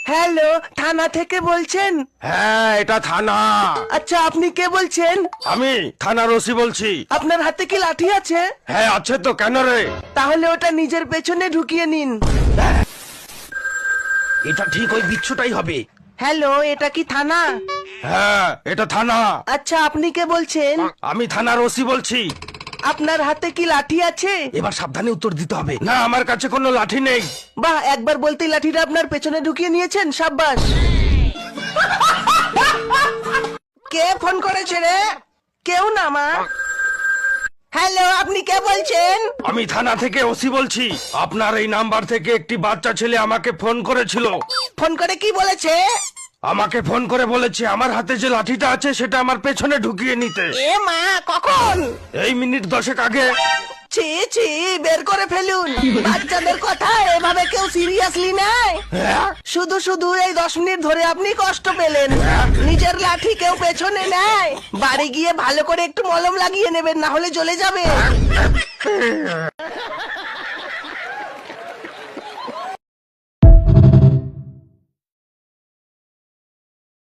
Hello, থানা থেকে বলছেন? হ্যাঁ, এটা থানা। আচ্ছা, আপনি কে বলছেন? আমি থানার ওসি বলছি। আপনার হাতে কি লাঠি আছে? হ্যাঁ আছে তো, কেন রে? তাহলে ওটা নিজের পেছনে ঢুকিয়ে নিন। এটা ঠিক ওই বিচ্ছুটাই হবে। হ্যালো, এটা কি থানা? হ্যাঁ, এটা থানা। আচ্ছা, আপনি কে বলছেন? আমি থানার ওসি বলছি। আপনার হাতে কি লাঠি আছে? এবার সাবধানে উত্তর দিতে হবে। না, আমার কাছে কোনো লাঠি নেই। বাহ, একবার বলতেই লাঠিটা আপনার পেছনে ঢুকিয়ে নিয়েছেন, সাব্বাস। কে ফোন করেছে রে? কেউ না মা। হ্যালো, আপনি কে বলছেন? আমি থানা থেকে ওসি বলছি। আপনার এই নাম্বার থেকে একটি বাচ্চা ছেলে আমাকে ফোন করেছিল। ফোন করে কি বলেছে? আমাকে ফোন করে বলেছে আমার হাতে যে লাঠিটা আছে সেটা আমার পেছনে ঢুকিয়ে নিতে। এ মা, কখন? এই মিনিট 10 আগে। ছি ছি, বের করে ফেলুন। বাচ্চাদের কথা এভাবে কেউ সিরিয়াসলি নেয়? হ্যাঁ? শুধু শুধু এই 10 মিনিট ধরে আপনি কষ্ট পেলেন। নিজের লাঠি কেউ পেছনে নেয়? বাড়ি গিয়ে ভালো করে একটু মলম লাগিয়ে নেবেন, না হলে জ্বলে যাবে।